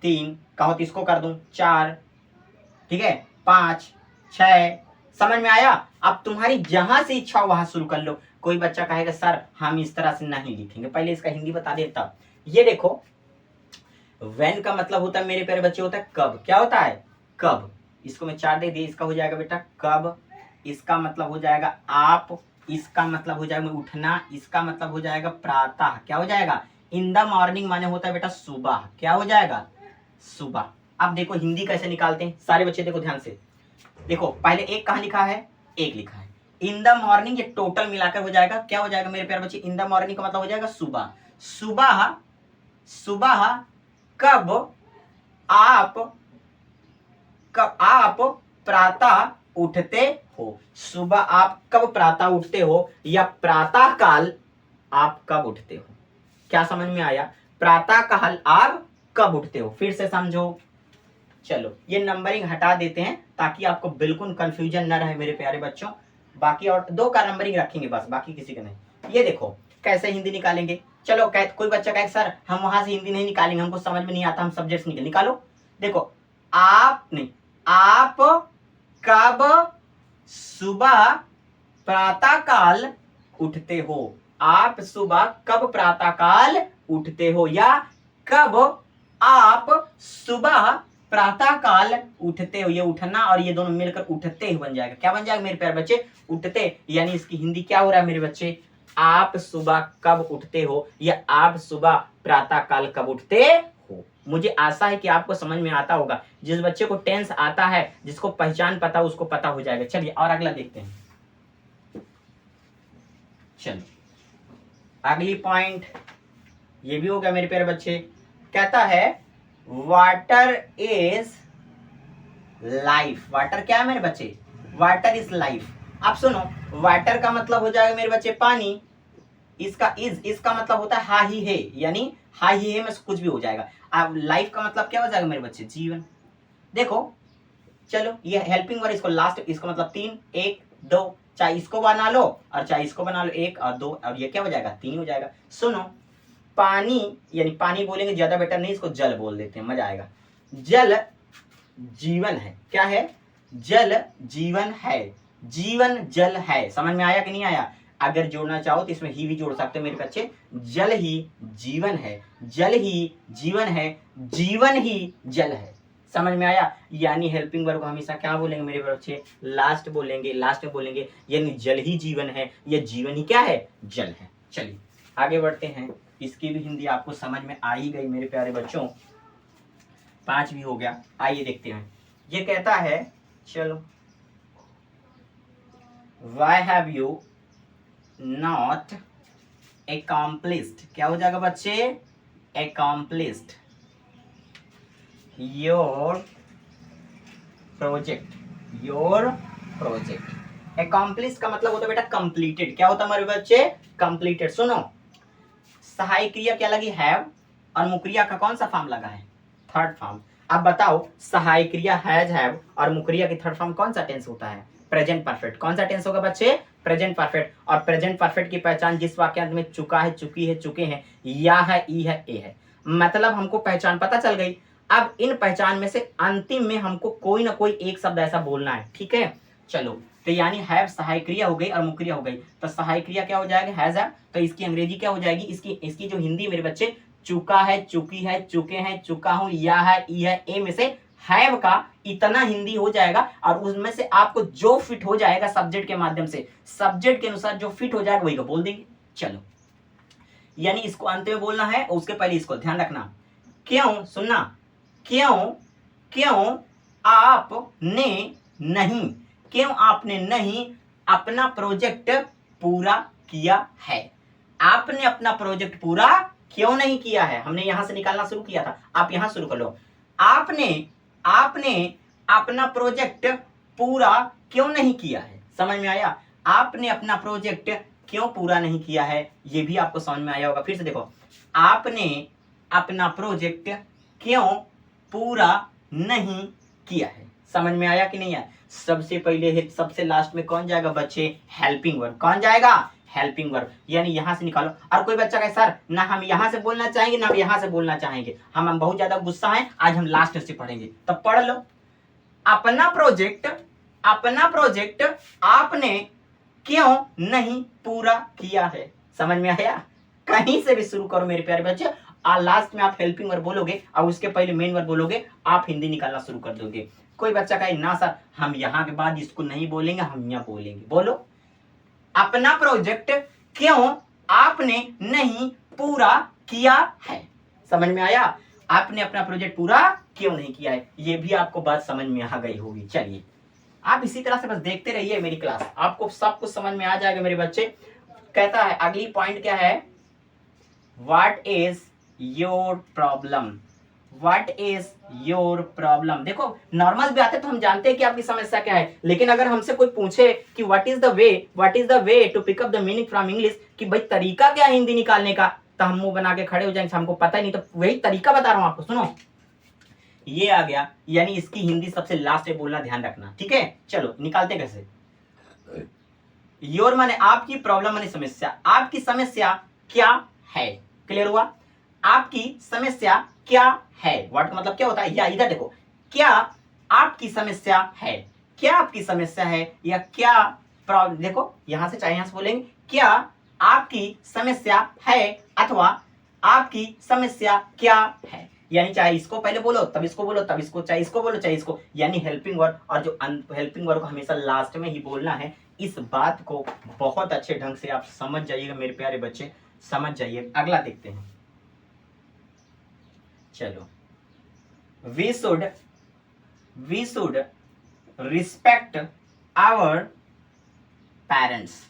3 कहो तो इसको कर दूं 4, ठीक है, 5 6, समझ में आया। अब तुम्हारी जहां से इच्छा हो वहां शुरू कर लो। कोई बच्चा कहेगा सर हम इस तरह से नहीं लिखेंगे, पहले इसका हिंदी बता देता। ये देखो, व्हेन का मतलब होता है मेरे प्यारे बच्चे, होता है कब, क्या होता है, कब। इसको मैं 4 दे दिए, इसका हो जाएगा बेटा कब, इसका मतलब हो जाएगा आप, इसका मतलब हो जाएगा उठना, इसका मतलब हो जाएगा प्रातः, क्या हो जाएगा, इन द मॉर्निंग माने होता है बेटा सुबह, क्या हो जाएगा, सुबह। अब देखो हिंदी कैसे निकालते हैं, सारे बच्चे देखो ध्यान से। देखो पहले एक कहां लिखा है, एक लिखा है, इन द मॉर्निंग, ये टोटल मिलाकर हो जाएगा, क्या हो जाएगा मेरे प्यारे बच्चे, इन द मॉर्निंग का मतलब हो जाएगा सुबह। सुबह, सुबह कब आप, कब आप प्रातः उठते हो, सुबह आप कब प्रातः उठते हो, या प्रातः काल आप कब उठते हो। क्या समझ में आया, प्रातः काल आप कब उठते हो, फिर से समझो। चलो ये नंबरिंग हटा देते हैं ताकि आपको बिल्कुल कंफ्यूजन न रहे मेरे प्यारे बच्चों। बाकी और 2 का नंबरिंग रखेंगे बस, बाकी किसी का नहीं। ये देखो कैसे हिंदी निकालेंगे। चलो कोई बच्चा कहे सर हम वहां से हिंदी नहीं निकालेंगे, हमको समझ में नहीं आता, हम सब्जेक्ट्स निकालो। देखो आप नहीं, आप कब सुबह प्रातः काल उठते हो, आप सुबह कब प्रातः काल उठते हो, या कब आप सुबह प्रातः काल उठते हो। ये उठना और ये दोनों मिलकर उठते ही बन जाएगा, क्या बन जाएगा मेरे प्यारे बच्चे, उठते। यानी इसकी हिंदी क्या हो रहा है मेरे बच्चे, आप सुबह कब उठते हो, या आप सुबह प्रातः काल कब उठते हो। मुझे आशा है कि आपको समझ में आता होगा। जिस बच्चे को टेंस आता है, जिसको पहचान पता, उसको पता हो जाएगा। चलिए और अगला देखते हैं। चलो अगली पॉइंट, ये भी हो गया मेरे प्यारे बच्चे। कहता है वाटर इज लाइफ। वाटर क्या है मेरे बच्चे, वाटर इज लाइफ। आप सुनो, वाटर का मतलब हो जाएगा मेरे बच्चे पानी, इसका इज, इसका मतलब होता है हा ही है, यानी हा ही है में कुछ भी हो जाएगा। अब लाइफ का मतलब क्या हो जाएगा मेरे बच्चे, जीवन। देखो चलो ये हेल्पिंग वर्ब, इसको लास्ट, इसका मतलब 3 1 2, चाहे इसको बना लो और चाहे इसको बना लो 1 और 2, और ये क्या हो जाएगा 3 हो जाएगा। सुनो, पानी, यानी पानी बोलेंगे ज्यादा बेटर नहीं, इसको जल बोल देते हैं, मजा आएगा। जल जीवन है, क्या है, जल जीवन है, जीवन जल है। समझ में आया कि नहीं आया। अगर जोड़ना चाहो तो इसमें ही भी जोड़ सकते हो मेरे बच्चे। जल ही जीवन है, जल ही जीवन है, जीवन ही जल है। समझ में आया। यानी हेल्पिंग वर्ब को हमेशा क्या बोलेंगे मेरे बच्चे, लास्ट बोलेंगे, लास्ट में बोलेंगे, यानी जल ही जीवन है, या जीवन ही क्या है, जल है। चलिए आगे बढ़ते हैं। इसकी भी हिंदी आपको समझ में आ ही गई मेरे प्यारे बच्चों, 5 भी हो गया। आइए देखते हैं, ये कहता है, चलो, why have you not accomplished, क्या हो जाएगा बच्चे, accomplished your project, your project। accomplished का मतलब होता है बेटा completed, क्या होता है हमारे बच्चे, completed। सुनो, सहायक क्रिया क्या लगी, हैव, और मुक्रिया का कौन सा फॉर्म लगा है, थर्ड फॉर्म। अब बताओ, सहायक क्रिया हैज, हैव, और मुक्रिया की थर्ड फॉर्म कौन सा टेंस होता है, प्रेजेंट परफेक्ट। कौन सा टेंस होगा बच्चे, प्रेजेंट परफेक्ट। और प्रेजेंट परफेक्ट की पहचान जिस वाक्यांश में चुका है, चुकी है, चुके हैं, या है, ई है, ए है, मतलब हमको पहचान पता चल गई। अब इन पहचान में से अंतिम में हमको कोई ना कोई एक शब्द ऐसा बोलना है, ठीक है। चलो, तो यानी हैव सहायक क्रिया हो गई और मुक्रिया हो गई, तो सहायक क्रिया क्या हो जाएगा, हैज है, तो इसकी अंग्रेजी क्या हो जाएगी, इसकी जो हिंदी मेरे बच्चे, चुका है, चुकी है, चुके हैं, चुका हूं, या है, ई है, ए में से हैव का इतना हिंदी हो जाएगा, और उसमें से आपको जो फिट हो जाएगा सब्जेक्ट के माध्यम से, सब्जेक्ट के अनुसार जो फिट हो जाएगा वही को बोल देंगे। चलो, यानी इसको अंत में बोलना है, और उसके पहले इसको ध्यान रखना, क्यों, सुनना, क्यों, क्यों आपने नहीं, क्यों आपने नहीं अपना प्रोजेक्ट पूरा किया है, आपने अपना प्रोजेक्ट पूरा क्यों नहीं किया है, हमने यहां से निकालना शुरू किया था, आप यहां शुरू कर लो। आपने अपना प्रोजेक्ट पूरा क्यों नहीं किया है, समझ में आया, आपने अपना प्रोजेक्ट क्यों पूरा नहीं किया है, ये भी आपको समझ में आया होगा। फिर से देखो, आपने अपना प्रोजेक्ट क्यों पूरा नहीं किया है, समझ में आया कि नहीं आया। सबसे पहले सबसे लास्ट में कौन जाएगा बच्चे, हेल्पिंग वर्ब, कौन जाएगा, हेल्पिंग वर्ब, यानी यहां से निकालो। और कोई बच्चा कहे सर ना हम यहां से बोलना चाहेंगे ना हम यहां से बोलना चाहेंगे, हम बहुत ज्यादा गुस्सा है, आज हम लास्ट से पढ़ेंगे, तब पढ़ लो। अपना प्रोजेक्ट आपने क्यों नहीं पूरा किया है, समझ में आया। कहीं से भी शुरू करो मेरे प्यारे बच्चे, और लास्ट में आप हेल्पिंग वर्ब बोलोगे और उसके पहले मेन वर्ब बोलोगे, आप हिंदी निकालना शुरू कर दोगे। कोई बच्चा कहे ना सर हम यहाँ के बाद इसको नहीं बोलेंगे, हम यहाँ बोलेंगे, बोलो, अपना प्रोजेक्ट क्यों आपने नहीं पूरा किया है, समझ में आया। आपने अपना प्रोजेक्ट पूरा क्यों नहीं किया है, ये भी आपको बात समझ में आ गई होगी। चलिए, आप इसी तरह से बस देखते रहिए मेरी क्लास, आपको सब कुछ समझ में आ जाएगा मेरे बच्चे। कहता है अगली पॉइंट क्या है, what is your problem, what is your problem. देखो, नॉर्मल भी आते तो हम जानते हैं कि आपकी समस्या क्या है, लेकिन अगर हमसे कोई पूछे कि what is the way to pick up the meaning from English, कि भाई तरीका क्या है हिंदी निकालने का, तो हम मुंह बना के खड़े हो जाएंगे, हमको पता ही नहीं, तो वही तरीका बता रहा हूं आपको। सुनो, ये आ गया, यानी इसकी हिंदी सबसे लास्ट में बोलना, ध्यान रखना, ठीक है। चलो निकालते कैसे, योर माने आपकी, प्रॉब्लम माने समस्या, आपकी समस्या क्या है, क्लियर हुआ, आपकी समस्या क्या है, व्हाट का मतलब क्या होता है, या इधर देखो, क्या आपकी समस्या है, क्या आपकी समस्या है, या क्या प्रॉब्लम, देखो यहां से चाहे यहां से बोलेंगे, क्या आपकी समस्या है, अथवा आपकी समस्या क्या है, यानी चाहे इसको पहले बोलो तब इसको बोलो, तब इसको, चाहे इसको बोलो चाहे इसको, यानी हेल्पिंग वर्ब, और जो हेल्पिंग वर्ब को हमेशा लास्ट में ही बोलना है। इस बात को बहुत अच्छे ढंग से आप समझ जाइएगा मेरे प्यारे बच्चे, समझ जाइए। अगला देखते हैं, चलो, we should respect our parents,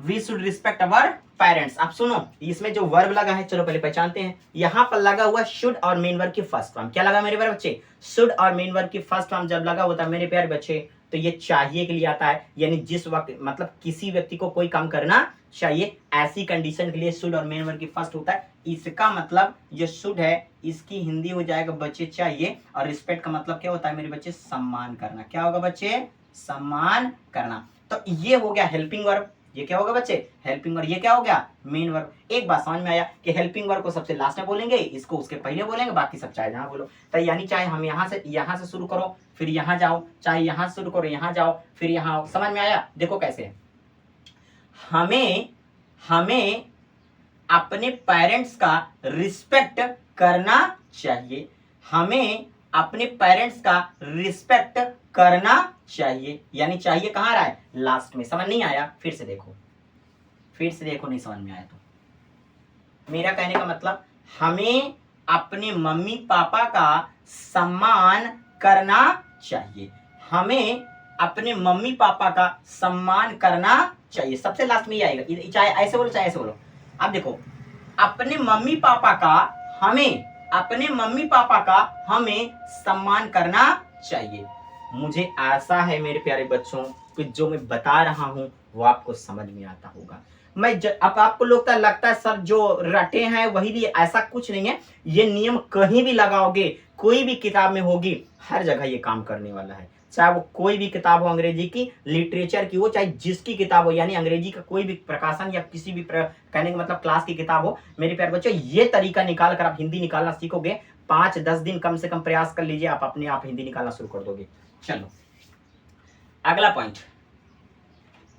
we should respect our parents. अब सुनो, इसमें जो वर्ब लगा है, चलो पहले पहचानते हैं। यहां पर लगा हुआ शुड और मेन वर्ब की फर्स्ट फॉर्म, क्या लगा मेरे प्यारे बच्चे, शुड और मेन वर्ब की फर्स्ट फॉर्म जब लगा होता है मेरे प्यारे बच्चे, तो ये चाहिए के लिए आता है, यानी जिस वक्त मतलब किसी व्यक्ति को कोई काम करना चाहिए, ऐसी कंडीशन के लिए शुड और मेन वर्ब की फर्स्ट होता है। इसका मतलब जो शुड है इसकी हिंदी हो जाएगा बच्चे चाहिए, और रिस्पेक्ट का मतलब क्या होता है मेरे बच्चे, सम्मान करना। क्या होगा बच्चे, सम्मान करना। तो ये हो गया हेल्पिंग वर्ब, ये क्या होगा बच्चे, हेल्पिंग वर्ब, ये क्या हो गया, मेन वर्ब। एक बात समझ में आया कि हेल्पिंग वर्ब को सबसे लास्ट में बोलेंगे, इसको उसके पहले बोलेंगे, बाकी सब चाहे जहां बोलो। तो यानी चाहे हम यहां से शुरू करो फिर यहां जाओ, चाहे यहां शुरू करो यहां जाओ फिर यहां आओ, समझ में आया। देखो कैसे, हमें अपने पेरेंट्स का रिस्पेक्ट करना चाहिए, हमें अपने पेरेंट्स का रिस्पेक्ट करना चाहिए, यानी चाहिए कहां रहा है, लास्ट में। समझ नहीं आया, फिर से देखो नहीं समझ में आया तो मेरा कहने का मतलब हमें अपने मम्मी पापा का सम्मान करना चाहिए। हमें अपने मम्मी पापा का सम्मान करना चाहिए। सबसे लास्ट में ये आएगा, चाहे ऐसे बोलो चाहे ऐसे बोलो। अब देखो, अपने मम्मी पापा का हमें अपने मम्मी पापा का हमें सम्मान करना चाहिए। मुझे आशा है मेरे प्यारे बच्चों कि जो मैं बता रहा हूं वो आपको समझ में आता होगा। अब आपको लगता है सर जो रटे हैं वही लिए, ऐसा कुछ नहीं है। ये नियम कहीं भी लगाओगे, कोई भी किताब में होगी, हर जगह ये काम करने वाला है। चाहे वो कोई भी किताब हो अंग्रेजी की, लिटरेचर की हो, चाहे जिसकी किताब हो, यानी अंग्रेजी का कोई भी प्रकाशन या किसी भी कहने का मतलब क्लास की किताब हो, मेरे प्यारे बच्चों ये तरीका निकाल कर आप हिंदी निकालना सीखोगे। 5-10 दिन कम से कम प्रयास कर लीजिए, आप अपने आप हिंदी निकालना शुरू कर दोगे। चलो अगला पॉइंट,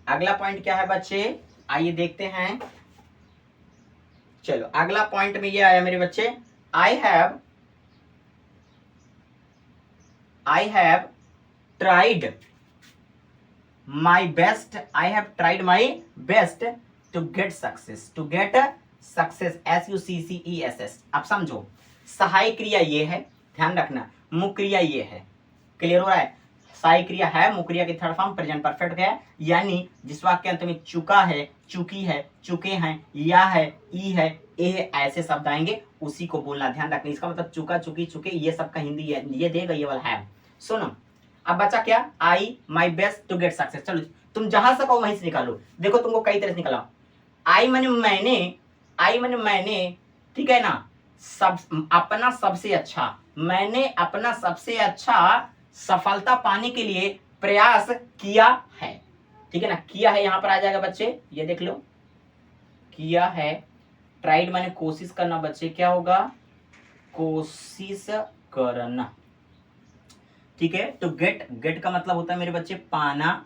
अगला पॉइंट क्या है बच्चे, आइए देखते हैं। चलो अगला पॉइंट में ये आया मेरे बच्चे, I have tried my best, I have tried my best to get success, SUCCESS। अब समझो, सहायक क्रिया ये है, ध्यान रखना, मुख्य क्रिया ये है। क्लियर हो रहा है? सहायक क्रिया है, मुख्य क्रिया की थर्ड फॉर्म प्रेजेंट परफेक्ट है, यानी जिस वाक्य के अंत में चुका है, चुकी है, चुके हैं, या है, ई है, ए है, ऐसे शब्द आएंगे, उसी को बोलना। ध्यान रखना, इसका मतलब चुका, चुकी, चुके, ये सब का हिंदी है, ये देगा ये वाला है। सुनो, अब बचा क्या, I my best to get success. चलो तुम जहां से कहो वहीं से निकालो। देखो तुमको कई तरह से निकाला। आई माने मैंने, आई माने मैंने, ठीक है ना, सब अपना सबसे अच्छा, मैंने अपना सबसे अच्छा सफलता पाने के लिए प्रयास किया है। ठीक है ना, किया है यहां पर आ जाएगा बच्चे, ये देख लो, किया है। ट्राइड माने कोशिश करना बच्चे, क्या होगा, कोशिश करना। ठीक है, तो गेट का मतलब होता है मेरे बच्चे पाना,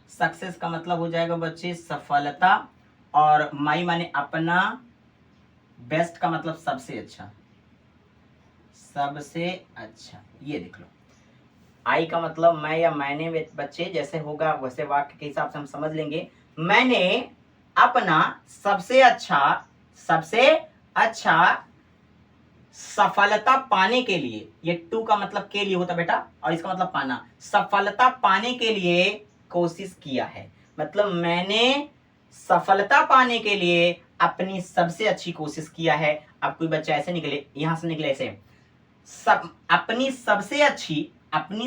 सक्सेस का मतलब हो जाएगा बच्चे सफलता, और माई माने अपना, बेस्ट का मतलब सबसे अच्छा, सबसे अच्छा। ये देख लो, आई का मतलब मैं या मैंने बच्चे, जैसे होगा वैसे वाक्य के हिसाब से हम समझ लेंगे। मैंने अपना सबसे अच्छा सफलता पाने के लिए, ये टू का मतलब के लिए होता बेटा, और इसका मतलब पाना, सफलता पाने के लिए कोशिश किया है। मतलब मैंने सफलता पाने के लिए अपनी सबसे अच्छी कोशिश किया है। अब कोई बच्चा ऐसे निकले, यहां से निकले ऐसे, अपनी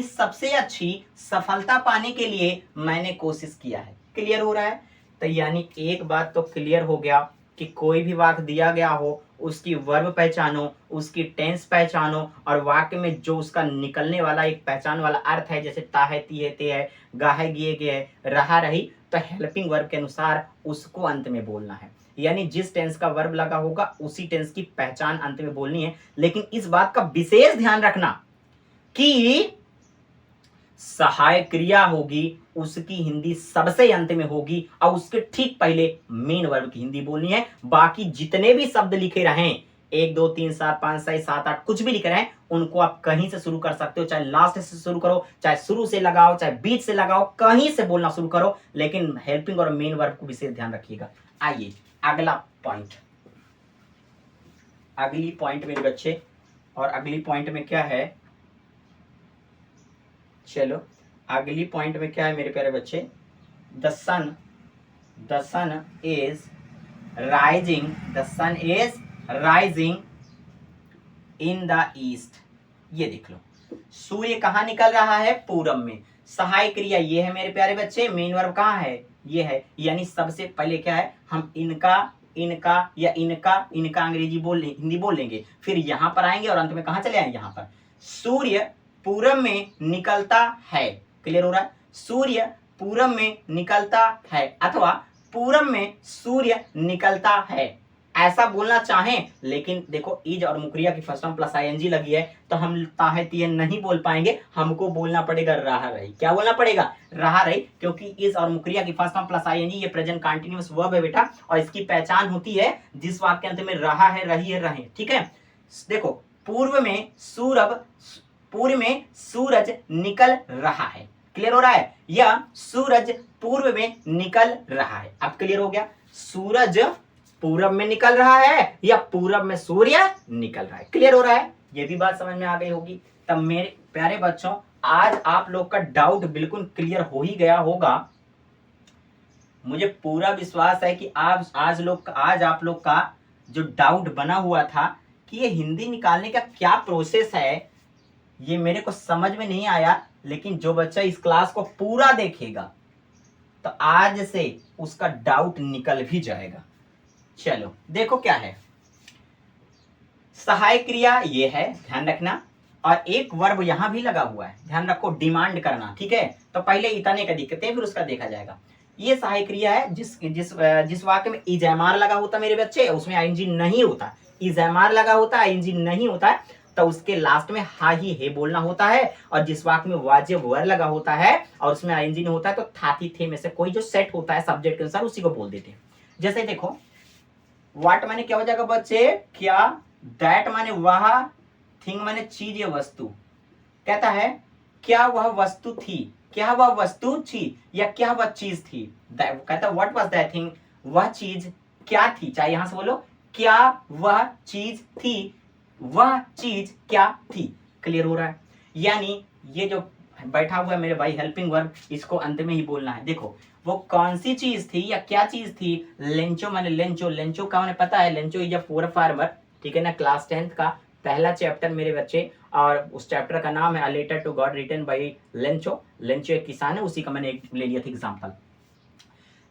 सबसे अच्छी सफलता पाने के लिए मैंने कोशिश किया है। क्लियर हो रहा है? तो यानी एक बात तो क्लियर हो गया कि कोई भी वाक्य दिया गया हो, उसकी वर्ब पहचानो, उसकी टेंस पहचानो, और वाक्य में जो उसका निकलने वाला एक पहचान वाला अर्थ है, जैसे ता है, ती है, ते है, गा है, गिए गे है, रहा रही, तो हेल्पिंग वर्ब के अनुसार उसको अंत में बोलना है। यानी जिस टेंस का वर्ब लगा होगा उसी टेंस की पहचान अंत में बोलनी है। लेकिन इस बात का विशेष ध्यान रखना कि सहायक क्रिया होगी उसकी हिंदी सबसे अंत में होगी, और उसके ठीक पहले मेन वर्ब की हिंदी बोलनी है। बाकी जितने भी शब्द लिखे रहें, 1 2 3 4 5 6 7 8 कुछ भी लिख रहे हैं, उनको आप कहीं से शुरू कर सकते हो, चाहे लास्ट से शुरू करो, चाहे शुरू से लगाओ, चाहे बीच से लगाओ, कहीं से बोलना शुरू करो, लेकिन हेल्पिंग और मेन वर्ब को विशेष ध्यान रखिएगा। आइए अगला पॉइंट, अगली पॉइंट मेरे बच्चे, और अगली पॉइंट में क्या है, चलो अगली पॉइंट में क्या है मेरे प्यारे बच्चे, the sun is rising, the sun is rising in the east. ये देख लो, सूर्य कहाँ निकल रहा है, पूरब में। सहायक क्रिया ये है मेरे प्यारे बच्चे, मेन वर्ब कहाँ है, ये है। यानी सबसे पहले क्या है, हम इनका या इनका अंग्रेजी हिंदी बोल लेंगे, फिर यहां पर आएंगे और अंत में कहां चले आएंगे, यहां पर। सूर्य पूरब में निकलता है। क्लियर हो रहा है? सूर्य पूरब में निकलता है, अथवा पूरब में सूर्य निकलता है, ऐसा बोलना चाहें। लेकिन देखो इज और मुक्रिया की फर्स्ट फॉर्म प्लस आईएनजी लगी है, तो हम ताहे तिये नहीं बोल पाएंगे, हमको बोलना पड़ेगा रहा रही। क्या बोलना पड़ेगा, रहा रही, क्योंकि इज और मुक्रिया की फर्स्ट फॉर्म प्लस आईएनजी ये प्रेजेंट कंटीन्यूअस वर्ब है बेटा, और इसकी पहचान होती है जिस वाक्य अंत में रहा है, रही है, रहे। ठीक है, देखो पूर्व में सूरज निकल रहा है। क्लियर हो रहा है? या सूरज पूर्व में निकल रहा है। अब क्लियर हो गया, सूरज पूरब में निकल रहा है या पूरब में सूर्य निकल रहा है। क्लियर हो रहा है? ये भी बात समझ में आ गई होगी। तब मेरे प्यारे बच्चों, आज आप लोग का डाउट बिल्कुल क्लियर हो ही गया होगा। मुझे पूरा विश्वास है कि आज आप लोग का जो डाउट बना हुआ था कि ये हिंदी निकालने का क्या प्रोसेस है, ये मेरे को समझ में नहीं आया। लेकिन जो बच्चा इस क्लास को पूरा देखेगा तो आज से उसका डाउट निकल भी जाएगा। चलो देखो क्या है। सहायक क्रिया ये है, ध्यान रखना। और एक वर्ब यहां भी लगा हुआ है, ध्यान रखो, डिमांड करना। ठीक है, तो पहले इतने का दिक्कत है, फिर उसका देखा जाएगा। ये सहायक क्रिया है जिस वाक्य में इजमार लगा होता मेरे बच्चे, उसमें आईएनजी नहीं होता। इजमार लगा होता, आईएनजी नहीं होता, तो उसके लास्ट में हा ही हे बोलना होता है। और जिस वाक्य में वाजिब वर लगा होता है और उसमें आईएनजी नहीं होता है, तो था थी थे में से कोई जो सेट होता है सब्जेक्ट के अनुसार, उसी को बोल देते हैं। जैसे देखो, व्हाट माने क्या हो जाएगा बच्चे, क्या। दैट माने वह, थिंग माने चीज या वस्तु। कहता है क्या वह वस्तु थी, क्या वह वस्तु थी, या क्या वह चीज थी। कहता व्हाट वाज दैट थिंग, वह चीज क्या थी। चाहे यहां से बोलो क्या वह चीज थी, वह चीज क्या थी। क्लियर हो रहा है? यानी ये जो बैठा हुआ है मेरे भाई हेल्पिंग वर्ब, इसको अंत में ही बोलना है। देखो वो कौन सी चीज थी या क्या चीज थी। लेंचो माने लेंचो, लेंचो का मैंने पता है, लेंचो इज अ पूर फार्मर। ठीक है ना, क्लास 10th का पहला चैप्टर मेरे बच्चे, और उस चैप्टर का नाम है a letter to God written by Lencho. Lencho एक किसान है, उसी का मैंने एक ले लिया था एग्जांपल।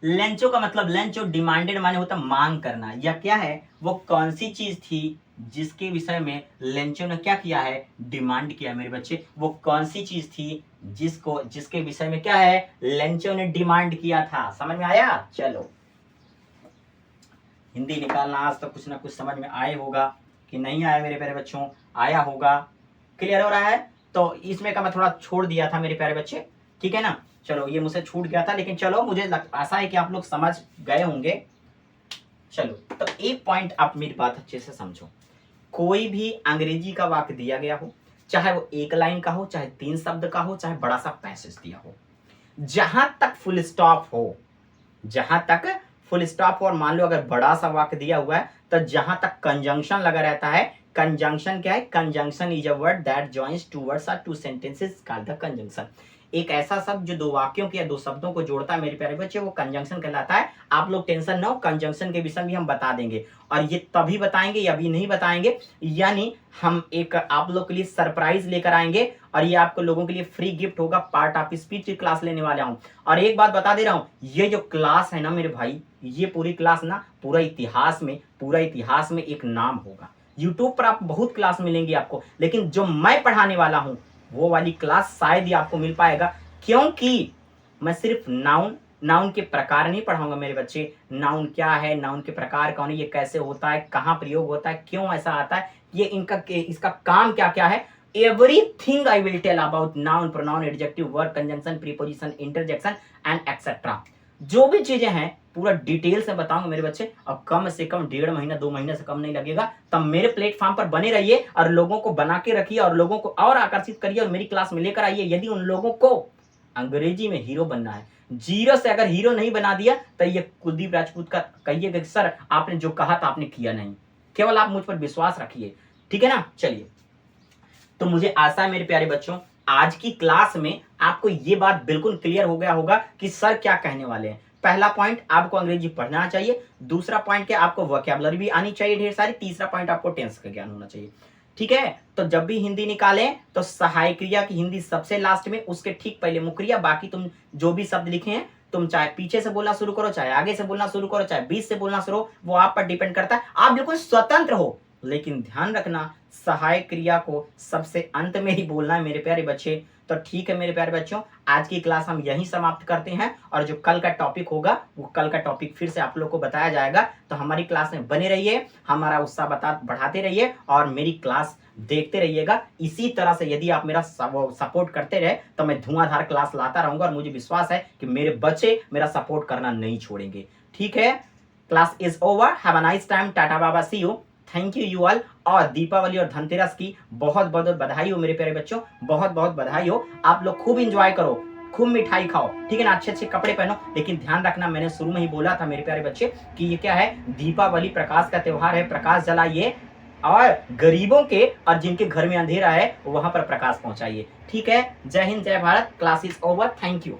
लेंचो का मतलब, लेंचो डिमांडेड माने होता मांग करना, या क्या है वो कौन सी चीज थी जिसके विषय में लेंचो ने क्या किया है, डिमांड किया मेरे बच्चे। वो कौन सी चीज थी जिसके विषय में क्या है, लेंचो ने डिमांड किया था। समझ में आया? चलो हिंदी निकालना आज तो कुछ ना कुछ समझ में आए होगा कि नहीं आया मेरे प्यारे बच्चों, आया होगा। क्लियर हो रहा है? तो इसमें का मैं थोड़ा छोड़ दिया था मेरे प्यारे बच्चे, ठीक है ना। चलो ये मुझसे छूट गया था, लेकिन चलो मुझे आशा है कि आप लोग समझ गए होंगे। चलो तो एक पॉइंट आप मेरी बात अच्छे से समझो। कोई भी अंग्रेजी का वाक्य दिया गया हो, चाहे वो एक लाइन का हो, चाहे 3 शब्द का हो, चाहे बड़ा सा पैसेज दिया हो, जहां तक फुल स्टॉप हो, जहां तक फुल स्टॉप, और मान लो अगर बड़ा सा वाक्य दिया हुआ है तो जहां तक कंजंक्शन लगा रहता है। कंजंक्शन क्या है? Conjunction is a word that joins two words और two sentences called the conjunction. एक ऐसा शब्द जो दो वाक्यों के या दो शब्दों को जोड़ता है मेरे प्यारे बच्चे, वो कंजंक्शन कहलाता है। आप लोग टेंशन ना हो, कंजंक्शन के विषय में हम बता देंगे, और ये तभी बताएंगे या अभी नहीं बताएंगे। यानी हम एक आप लोग के लिए सरप्राइज लेकर आएंगे, और ये आपको लोगों के लिए फ्री गिफ्ट होगा। पार्ट ऑफ स्पीच की क्लास लेने वाला हूं। और एक बात बता दे रहा हूं, ये जो क्लास है ना मेरे भाई, ये पूरी क्लास ना पूरा इतिहास में एक नाम होगा। यूट्यूब पर आप बहुत क्लास मिलेंगी आपको, लेकिन जो मैं पढ़ाने वाला हूं वो वाली क्लास शायद ही आपको मिल पाएगा। क्योंकि मैं सिर्फ नाउन के प्रकार नहीं पढ़ाऊंगा मेरे बच्चे। नाउन क्या है, नाउन के प्रकार कौन है, ये कैसे होता है, कहाँ प्रयोग होता है, क्यों ऐसा आता है, ये इसका काम क्या क्या है, everything I will tell about noun, pronoun, adjective, verb, conjunction, preposition, interjection and etc. जो भी चीजें हैं पूरा डिटेल से बताऊंगा मेरे बच्चे, और कम से कम 1.5 महीना 2 महीने से कम नहीं लगेगा। तब मेरे प्लेटफॉर्म पर बने रहिए और लोगों को बना के रखिए, और लोगों को और आकर्षित करिए, और मेरी क्लास में लेकर आइए। यदि उन लोगों को अंग्रेजी में हीरो बनना है, जीरो से अगर हीरो नहीं बना दिया तो ये कुलदीप राजपूत का कहिएगा कि सर आपने जो कहा था आपने किया नहीं। केवल आप मुझ पर विश्वास रखिए, ठीक है ना। चलिए, तो मुझे आशा है मेरे प्यारे बच्चों, आज की क्लास में आपको ये बात बिल्कुल क्लियर हो गया होगा कि सर क्या कहने वाले हैं। पहला पॉइंट, आपको अंग्रेजी पढ़ना चाहिए। दूसरा पॉइंट क्या, आपको वोकैबुलरी भी आनी चाहिए ढेर सारी। तीसरा पॉइंट, आपको टेंस का ज्ञान होना चाहिए। ठीक है, तो जब भी हिंदी निकालें तो सहायक क्रिया की हिंदी सबसे लास्ट में, उसके ठीक पहले मुक्रिया। बाकी तुम जो भी शब्द लिखे हैं, तुम चाहे पीछे से बोलना शुरू करो, चाहे आगे से बोलना शुरू करो, चाहे बीच से बोलना शुरू, वो आप पर डिपेंड करता है। आप बिल्कुल स्वतंत्र हो, लेकिन ध्यान रखना सहायक क्रिया को सबसे अंत में ही बोलना है मेरे प्यारे बच्चे। तो ठीक है मेरे प्यारे बच्चों, आज की क्लास हम यहीं समाप्त करते हैं, और जो कल का टॉपिक होगा वो कल का टॉपिक फिर से आप लोग को बताया जाएगा। तो हमारी क्लास में बने रहिए, हमारा उत्साह बढ़ाते रहिए, और मेरी क्लास देखते रहिएगा। इसी तरह से यदि आप मेरा सपोर्ट करते रहे तो मैं धुआंधार क्लास लाता रहूंगा, और मुझे विश्वास है कि मेरे बच्चे मेरा सपोर्ट करना नहीं छोड़ेंगे। ठीक है, class is over, have a nice time, टाटा बाबा, see you, thank you all. और दीपावली और धनतेरस की बहुत बहुत बधाई हो मेरे प्यारे बच्चों, बहुत बहुत बधाई हो। आप लोग खूब एंजॉय करो, खूब मिठाई खाओ, ठीक है ना, अच्छे अच्छे कपड़े पहनो। लेकिन ध्यान रखना, मैंने शुरू में ही बोला था मेरे प्यारे बच्चे कि ये क्या है, दीपावली प्रकाश का त्योहार है, प्रकाश जलाइए और गरीबों के और जिनके घर में अंधेरा है वहां पर प्रकाश पहुंचाइए। ठीक है, जय हिंद जय Bharat. Class is over, thank you.